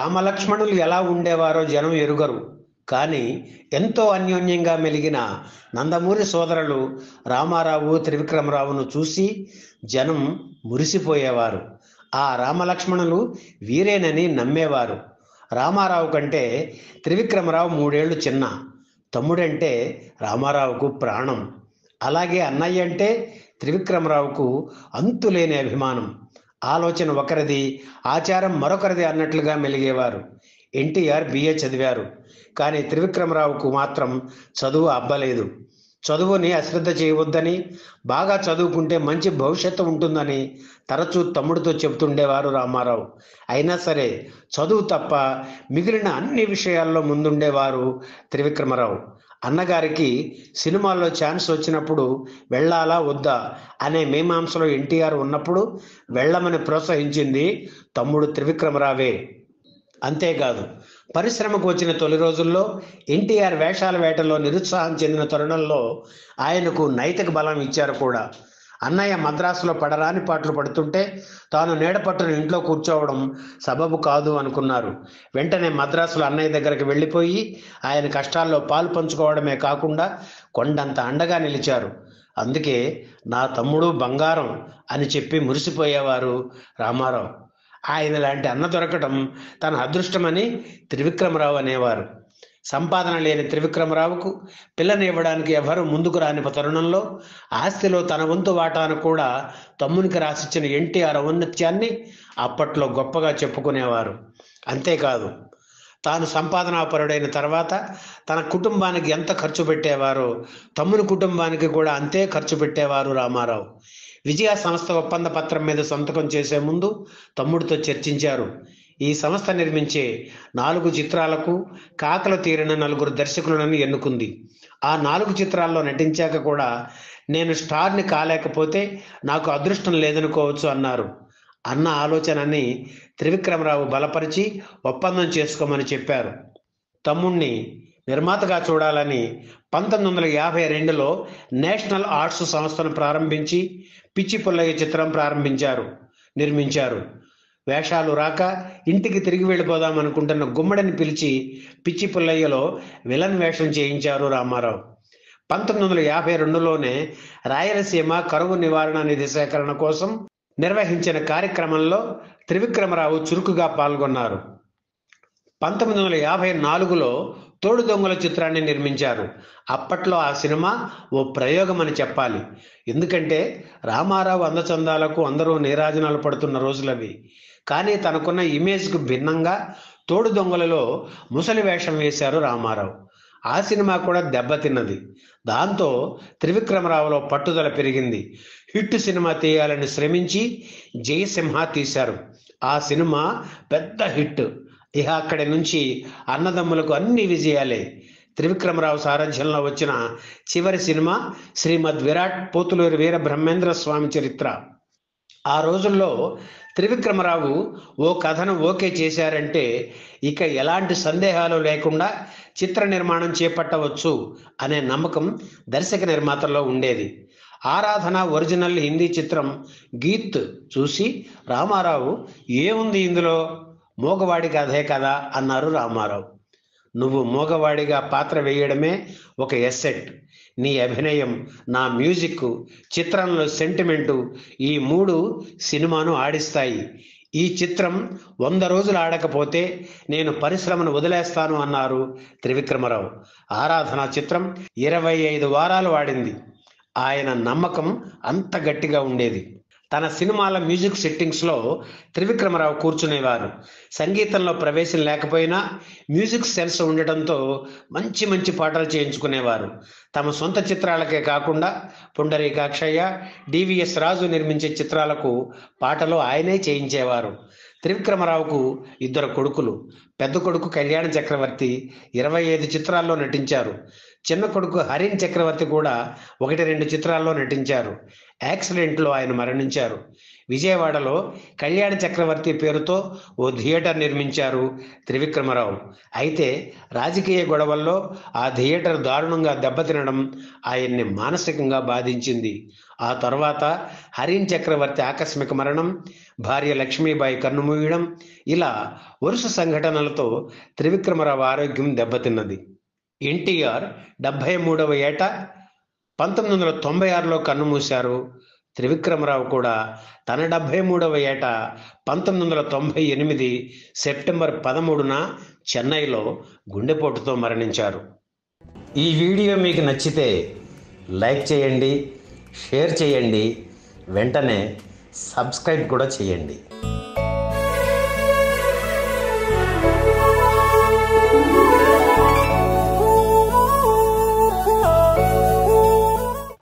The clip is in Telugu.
రామలక్ష్మణులు ఎలా ఉండేవారో జనం ఎరుగరు. కానీ ఎంతో అన్యోన్యంగా మెలిగిన నందమూరి సోదరులు రామారావు, త్రివిక్రమరావును చూసి జనం మురిసిపోయేవారు. ఆ రామలక్ష్మణులు వీరేనని నమ్మేవారు. రామారావు కంటే త్రివిక్రమరావు 3 ఏళ్లు చిన్న. తమ్ముడంటే రామారావుకు ప్రాణం. అలాగే అన్నయ్య అంటే త్రివిక్రమరావుకు అంతులేని అభిమానం. ఆలోచన ఒకరిది, ఆచారం మరొకరిది అన్నట్లుగా మెలిగేవారు. ఎన్టీఆర్ బిఏ చదివారు. కానీ త్రివిక్రమరావుకు మాత్రం చదువు అబ్బలేదు. చదువుని అశ్రద్ధ చేయవద్దని, బాగా చదువుకుంటే మంచి భవిష్యత్తు ఉంటుందని తరచూ తమ్ముడితో చెబుతుండేవారు రామారావు. అయినా సరే చదువు తప్ప మిగిలిన అన్ని విషయాల్లో ముందుండేవారు త్రివిక్రమరావు. అన్నగారికి సినిమాల్లో ఛాన్స్ వచ్చినప్పుడు వెళ్ళాలా వద్దా అనే మీమాంసలో ఎన్టీఆర్ ఉన్నప్పుడు వెళ్ళమని ప్రోత్సహించింది తమ్ముడు త్రివిక్రమరావే. అంతేకాదు, పరిశ్రమకు వచ్చిన తొలి రోజుల్లో ఎన్టీఆర్ వేషాల వేటలో నిరుత్సాహం చెందిన తరుణంలో ఆయనకు నైతిక బలం ఇచ్చారు కూడా. అన్నయ్య మద్రాసులో పడరాని పాటలు పడుతుంటే తాను నీడపట్టున ఇంట్లో కూర్చోవడం సబబు కాదు అనుకున్నారు. వెంటనే మద్రాసులో అన్నయ్య దగ్గరికి వెళ్ళిపోయి ఆయన కష్టాల్లో పాలు పంచుకోవడమే కాకుండా కొండంత అండగా నిలిచారు. అందుకే నా తమ్ముడు బంగారం అని చెప్పి మురిసిపోయేవారు రామారావు. ఆయన లాంటి అన్న దొరకటం తన అదృష్టమని త్రివిక్రమరావు అనేవారు. సంపాదన లేని త్రివిక్రమరావుకు పిల్లని ఇవ్వడానికి ఎవరు ముందుకు రాని తరుణంలో ఆస్తిలో తన వంతు వాటాను కూడా తమ్మునికి రాసిచ్చిన ఎన్టీఆర్ ఔన్నత్యాన్ని అప్పట్లో గొప్పగా చెప్పుకునేవారు. అంతేకాదు, తాను సంపాదనాపరుడైన తర్వాత తన కుటుంబానికి ఎంత ఖర్చు పెట్టేవారో తమ్ముని కుటుంబానికి కూడా అంతే ఖర్చు పెట్టేవారు రామారావు. విజయ సంస్థ ఒప్పంద పత్రం మీద సంతకం చేసే ముందు తమ్ముడితో చర్చించారు. ఈ సంస్థ నిర్మించే 4 చిత్రాలకు కాకలు తీరిన 4 దర్శకులను ఎన్నుకుంది. ఆ 4 చిత్రాల్లో నటించాక కూడా నేను స్టార్ని కాలేకపోతే నాకు అదృష్టం లేదనుకోవచ్చు అన్నారు. అన్న ఆలోచనని త్రివిక్రమరావు బలపరిచి ఒప్పందం చేసుకోమని చెప్పారు. తమ్ముణ్ణి నిర్మాతగా చూడాలని 1952లో నేషనల్ ఆర్ట్స్ సంస్థను ప్రారంభించి పిచ్చి పుల్లయ్య చిత్రం నిర్మించారు. వేషాలు రాక ఇంటికి తిరిగి వెళ్ళిపోదాం అనుకుంటున్న గుమ్మడిని పిలిచి పిచ్చి పుల్లయ్యలో విలన్ వేషం చేయించారు రామారావు. 1952లోనే రాయలసీమ కరువు నివారణ నిధి సేకరణ కోసం నిర్వహించిన కార్యక్రమంలో త్రివిక్రమరావు చురుకుగా పాల్గొన్నారు. 1954లో తోడు దొంగల చిత్రాన్ని నిర్మించారు. అప్పట్లో ఆ సినిమా ఓ ప్రయోగం అని చెప్పాలి. ఎందుకంటే రామారావు అందచందాలకు అందరూ నీరాజనాలు పడుతున్న రోజులవి. కానీ తనకున్న ఇమేజ్కు భిన్నంగా తోడు దొంగలలో ముసలి వేషం వేశారు రామారావు. ఆ సినిమా కూడా దెబ్బతిన్నది. దాంతో త్రివిక్రమరావులో పట్టుదల పెరిగింది. హిట్ సినిమా తీయాలని శ్రమించి జయసింహ తీశారు. ఆ సినిమా పెద్ద హిట్. ఇక అక్కడి నుంచి అన్నదమ్ములకు అన్ని విజయాలే. త్రివిక్రమరావు సారథ్యంలో వచ్చిన చివరి సినిమా శ్రీమద్ విరాట్ పోతులూరి వీర బ్రహ్మేంద్ర స్వామి చరిత్ర. ఆ రోజుల్లో త్రివిక్రమరావు ఓ కథను ఓకే చేశారంటే ఇక ఎలాంటి సందేహాలు లేకుండా చిత్ర నిర్మాణం చేపట్టవచ్చు అనే నమ్మకం దర్శక నిర్మాతల్లో ఉండేది. ఆరాధన ఒరిజినల్ హిందీ చిత్రం గీత్ చూసి రామారావు ఏముంది ఇందులో, మోగవాడికి అదే కదా అన్నారు రామారావు. నువ్వు మోగవాడిగా పాత్ర వేయడమే ఒక ఎస్సెట్. నీ అభినయం, నా మ్యూజిక్, చిత్రంలో సెంటిమెంటు ఈ 3 సినిమాను ఆడిస్తాయి. ఈ చిత్రం 100 రోజులు ఆడకపోతే నేను పరిశ్రమను వదిలేస్తాను అన్నారు త్రివిక్రమరావు. ఆరాధన చిత్రం 25 వారాలు ఆడింది. ఆయన నమ్మకం అంత గట్టిగా ఉండేది. తన సినిమాల మ్యూజిక్ సెట్టింగ్స్లో త్రివిక్రమరావు కూర్చునేవారు. సంగీతంలో ప్రవేశం లేకపోయినా మ్యూజిక్ సెన్స్ ఉండటంతో మంచి మంచి పాటలు చేయించుకునేవారు. తమ సొంత చిత్రాలకే కాకుండా పుండరీకాక్షయ్య, డివిఎస్ రాజు నిర్మించే చిత్రాలకు పాటలు ఆయనే చేయించేవారు. త్రివిక్రమరావుకు 2 కొడుకులు. పెద్ద కొడుకు కళ్యాణ చక్రవర్తి 25 చిత్రాల్లో నటించారు. చిన్న కొడుకు హరిన్ చక్రవర్తి కూడా 1-2 చిత్రాల్లో నటించారు. యాక్సిడెంట్లో ఆయన మరణించారు. విజయవాడలో కళ్యాణ చక్రవర్తి పేరుతో ఓ థియేటర్ నిర్మించారు త్రివిక్రమరావు. అయితే రాజకీయ గొడవల్లో ఆ థియేటర్ దారుణంగా దెబ్బతినడం ఆయన్ని మానసికంగా బాధించింది. ఆ తర్వాత హరిన్ చక్రవర్తి ఆకస్మిక మరణం, భార్య లక్ష్మీబాయి కన్నుమూయడం, ఇలా వరుస సంఘటనలతో త్రివిక్రమరావు ఆరోగ్యం దెబ్బతిన్నది. ఎన్టీఆర్ 73వ ఏట 1996లో కన్నుమూశారు. త్రివిక్రమరావు కూడా తన 73వ ఏట 1998 సెప్టెంబర్ 13న చెన్నైలో గుండెపోటుతో మరణించారు. ఈ వీడియో మీకు నచ్చితే లైక్ చేయండి, షేర్ చేయండి, వెంటనే సబ్స్క్రైబ్ కూడా చేయండి.